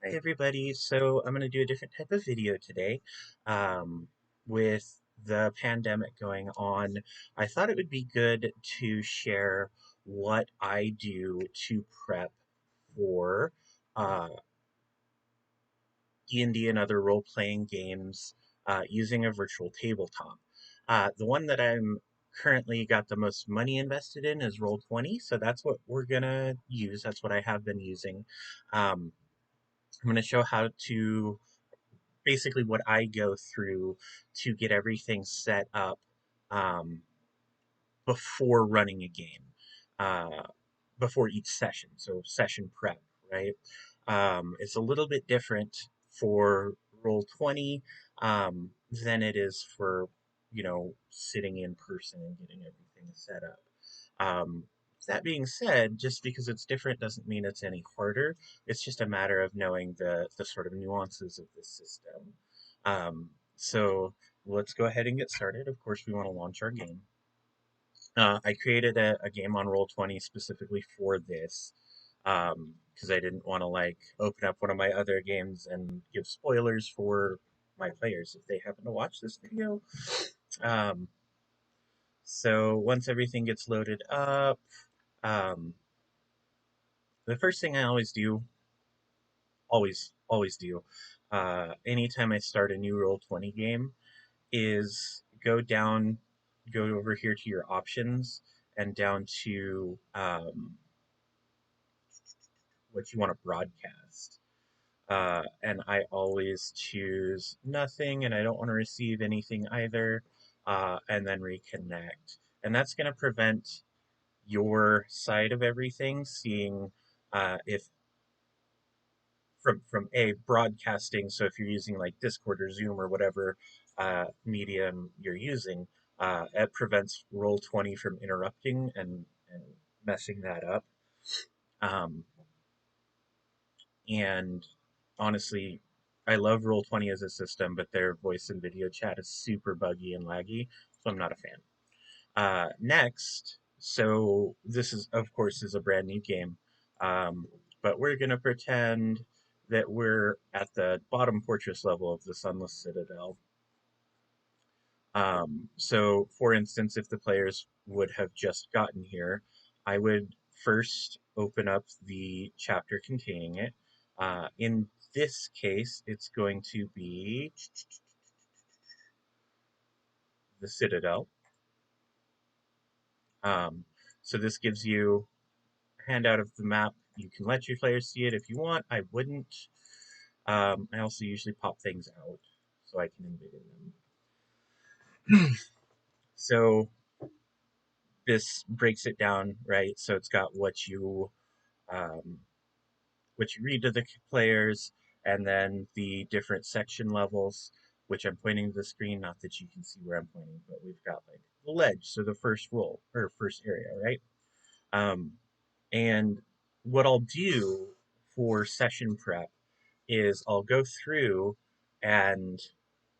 Hi everybody, so I'm going to do a different type of video today. With the pandemic going on, I thought it would be good to share what I do to prep for uh, D&D and other role-playing games using a virtual tabletop. The one that I'm currently got the most money invested in is Roll20, so that's what we're going to use. That's what I have been using. Um, I'm going to show how to basically what I go through to get everything set up um, before running a game, uh, before each session. So session prep, right? It's a little bit different for Roll20 than it is for sitting in person and getting everything set up. Um, that being said, just because it's different doesn't mean it's any harder. It's just a matter of knowing the sort of nuances of the system. So let's go ahead and get started. Of course, we want to launch our game. I created a game on Roll20 specifically for this because I didn't want to like open up one of my other games and give spoilers for my players if they happen to watch this video. Um, so once everything gets loaded up, um, the first thing I always do, anytime I start a new Roll20 game, is go over here to your options and down to what you want to broadcast. And I always choose nothing, and I don't want to receive anything either, and then reconnect. And that's going to prevent your side of everything seeing if from a broadcasting. So if you're using like Discord or Zoom or whatever medium you're using, it prevents Roll20 from interrupting and messing that up. Um, and honestly, I love Roll20 as a system, but their voice and video chat is super buggy and laggy, so I'm not a fan. Next, so this is, of course, is a brand new game, um, but we're going to pretend that we're at the bottom fortress level of the Sunless Citadel. So, for instance, if the players would have just gotten here, I would first open up the chapter containing it. In this case, it's going to be the Citadel. Um, so this gives you handout of the map. You can let your players see it if you want. I wouldn't. I also usually pop things out so I can envision them. So this breaks it down, right? So it's got um, what you read to the players, and then the different section levels, which I'm pointing to the screen. Not that you can see where I'm pointing, but we've got like the ledge, so the first roll or first area, right? Um, and what I'll do for session prep is I'll go through and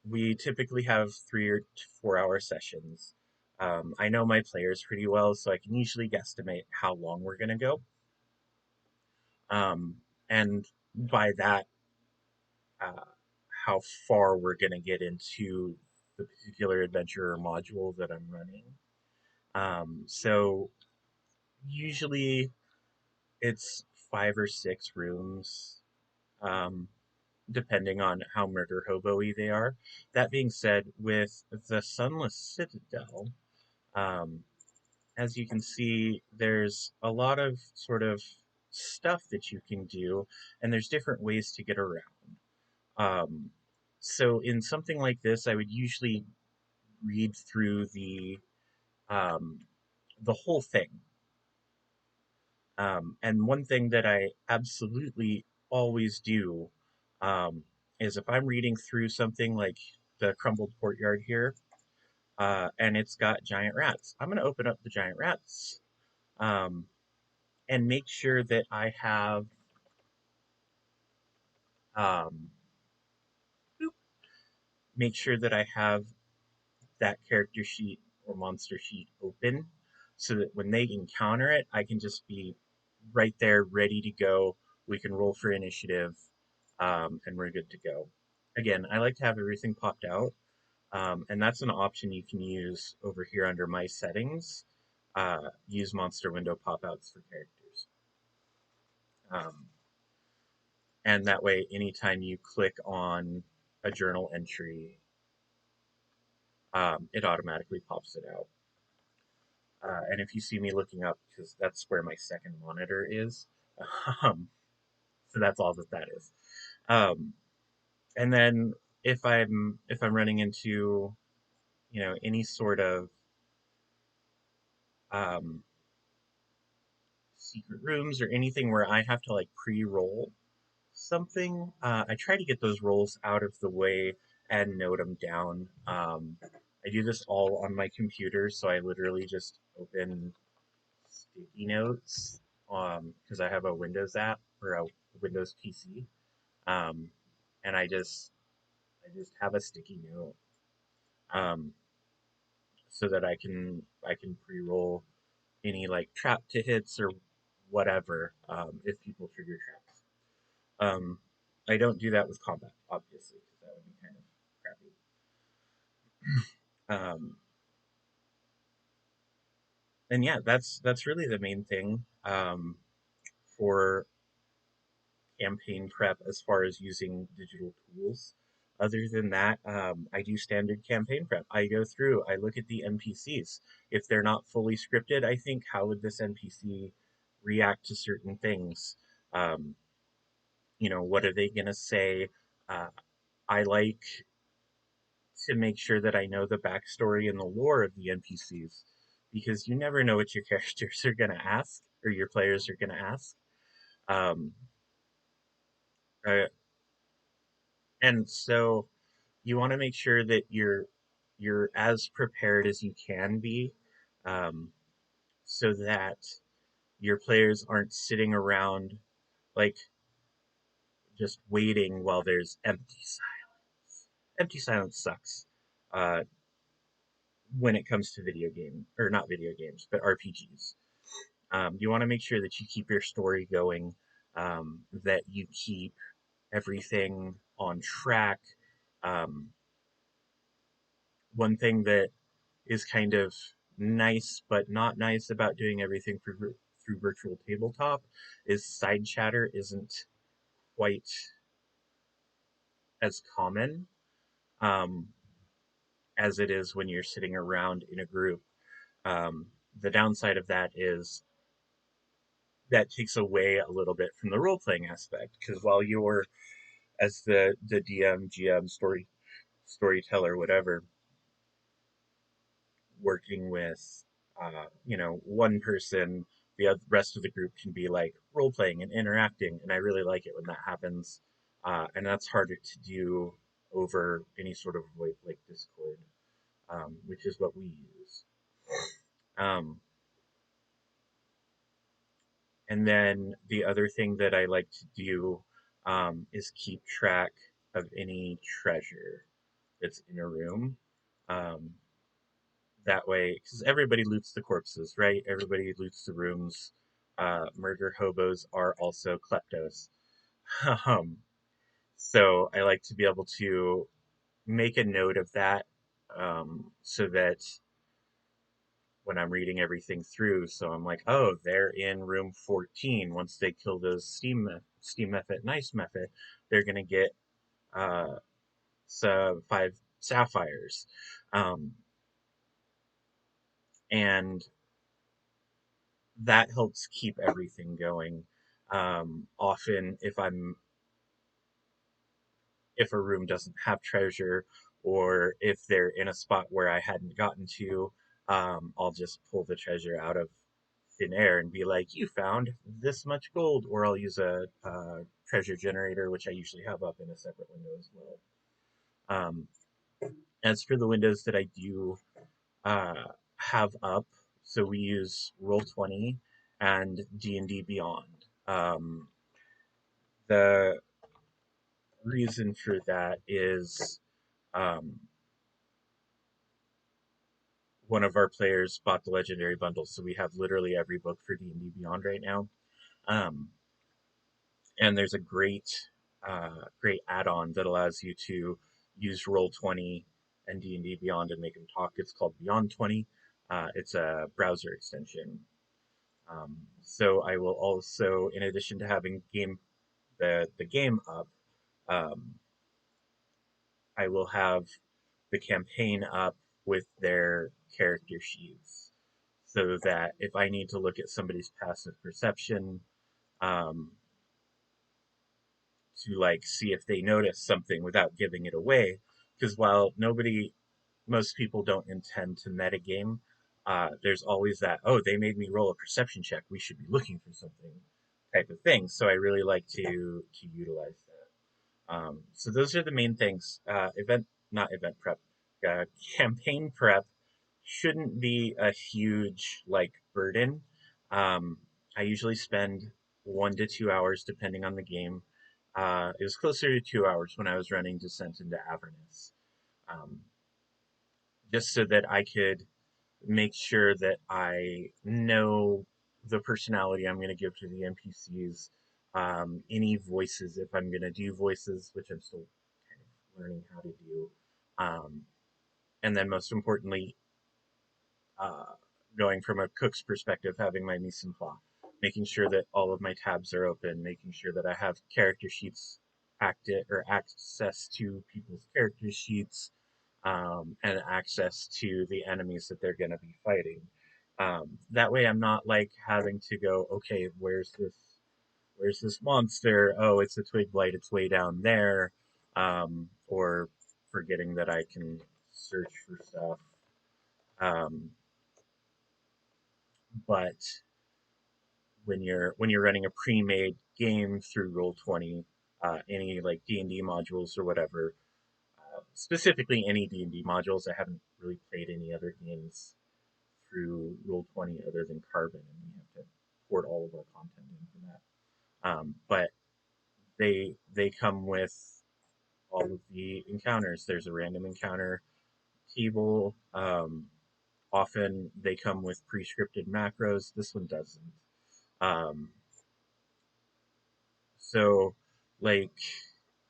we typically have 3 or 4 hour sessions. I know my players pretty well, so I can usually guesstimate how long we're going to go. And by that, uh, how far we're going to get into the particular adventure or module that I'm running. So usually it's 5 or 6 rooms. Um, Depending on how murder hobo-y they are. That being said, with the Sunless Citadel, um, as you can see, there's a lot of sort of stuff that you can do, and there's different ways to get around. Um, so in something like this, I would usually read through um, the whole thing. And one thing that I absolutely always do um, is if I'm reading through something like the crumbled courtyard here, and it's got giant rats, I'm going to open up the giant rats um, and make sure that I have um, make sure that I have that character sheet or monster sheet open, so that when they encounter it, I can just be right there, ready to go. We can roll for initiative, and we're good to go. Again, I like to have everything popped out, and that's an option you can use over here under My Settings. Use monster window pop-outs for characters. Um, and that way, anytime you click on a journal entry, it automatically pops it out. And if you see me looking up, because that's where my second monitor is, um, so that's all that that is. Um, and then if I'm running into any sort of um, secret rooms or anything where I have to like pre-roll something, I try to get those rolls out of the way and note them down. I do this all on my computer, so I literally just open sticky notes because I have a Windows app or a Windows PC, um, and I just have a sticky note um, so that I can pre-roll any like trap to hits or whatever if people trigger traps. Um, I don't do that with combat, obviously, because that would be kind of crappy. And yeah, that's really the main thing for campaign prep as far as using digital tools. Other than that, I do standard campaign prep. I go through, I look at the NPCs. If they're not fully scripted, I think, how would this NPC react to certain things? Um, what are they going to say? Uh, I like to make sure that I know the backstory and the lore of the NPCs because you never know what your characters are going to ask or your players are going to ask. Um, uh, and so you want to make sure that you're as prepared as you can be, um, so that your players aren't sitting around like just waiting while there's empty silence. Empty silence sucks uh, when it comes to video game or not video games, but RPGs. You want to make sure that you keep your story going, that you keep everything on track. Um, One thing that is kind of nice but not nice about doing everything through virtual tabletop is side chatter isn't quite as common um, as it is when you're sitting around in a group. Um, the downside of that is that takes away a little bit from the role playing aspect because while you're as the DM, GM, storyteller, whatever, working with one person, the rest of the group can be like role playing and interacting, and I really like it when that happens. And that's harder to do over any sort of VoIP like Discord, which is what we use. Um, and then the other thing that I like to do is keep track of any treasure that's in a room. Um, that way, because everybody loots the corpses, right? Everybody loots the rooms. Murder hobos are also kleptos. um, so I like to be able to make a note of that so that when I'm reading everything through, so I'm like, oh, they're in room 14. Once they kill those steam method, nice method, they're gonna get uh, 5 sapphires, um, and that helps keep everything going. Often, if a room doesn't have treasure, or if they're in a spot where I hadn't gotten to, I'll just pull the treasure out of thin air and be like, "You found this much gold," or I'll use a treasure generator, which I usually have up in a separate window as well. Um, as for the windows that I do have up, so we use Roll20 and D&D Beyond. The reason for that is um, one of our players bought the legendary bundle, so we have literally every book for D&D Beyond right now. Um, and there's a great great add-on that allows you to use Roll20 and D&D Beyond and make them talk. It's called Beyond 20. It's a browser extension. So I will also, in addition to having the game up, um, I will have the campaign up with their character sheets, so that if I need to look at somebody's passive perception, um, to like see if they notice something without giving it away, because while most people don't intend to metagame, there's always that, oh, they made me roll a perception check, we should be looking for something type of thing. So I really like to utilize that. So those are the main things. Not event prep, uh, campaign prep shouldn't be a huge like burden. Um, I usually spend 1 to 2 hours depending on the game. It was closer to 2 hours when I was running Descent into Avernus, um, just so that I could make sure that I know the personality I'm going to give to the NPCs, any voices if I'm going to do voices, which I'm still kind of learning how to do, um, and then most importantly, uh, going from a cook's perspective, having my mise en place, making sure that all of my tabs are open, making sure that I have character sheets active or access to people's character sheets, and access to the enemies that they're going to be fighting. That way, I'm not like having to go, okay, where's this monster? Oh, it's a twig blight. It's way down there, or forgetting that I can search for stuff. Um, but when you're running a pre-made game through Roll20, any like D&D modules or whatever, specifically any D&D modules. I haven't really played any other games through Roll20 other than Carbon, and we have to port all of our content into that. But they come with all of the encounters. There's a random encounter table. Often they come with pre-scripted macros. This one doesn't. Um, So like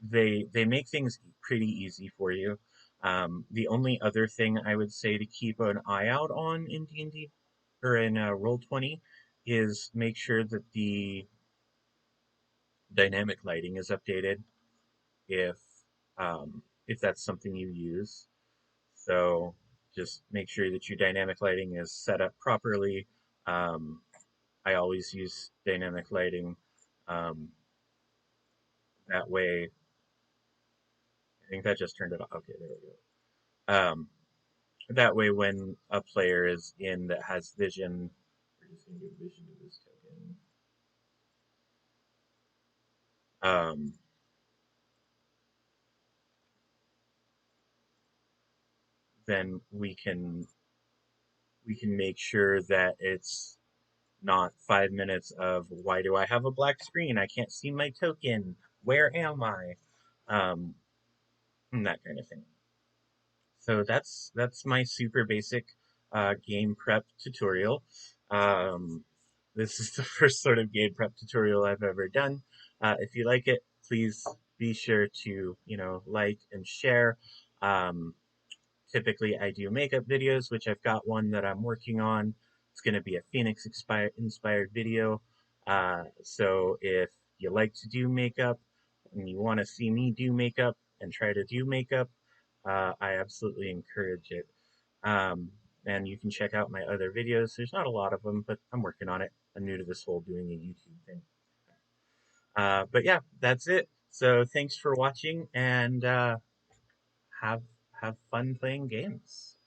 they make things pretty easy for you. The only other thing I would say to keep an eye out on in D&D or in Roll20 is make sure that the dynamic lighting is updated if if that's something you use. So just make sure that your dynamic lighting is set up properly. Um, I always use dynamic lighting. Um, that way, I think that just turned it off. Okay, there we go. That way, when a player is in that has vision, we're just going to give vision to this token. Um, then we can make sure that it's not 5 minutes of why do I have a black screen? I can't see my token. Where am I? Um, and that kind of thing. So that's my super basic game prep tutorial. Um, this is the first sort of game prep tutorial I've ever done. If you like it, please be sure to like and share. Um, Typically, I do makeup videos, which I've got one that I'm working on. It's going to be a Phoenix inspired video. So if you like to do makeup and you want to see me do makeup and try to do makeup, I absolutely encourage it. Um, and you can check out my other videos. There's not a lot of them, but I'm working on it. I'm new to this whole doing a YouTube thing. But yeah, that's it. So thanks for watching, and have fun playing games.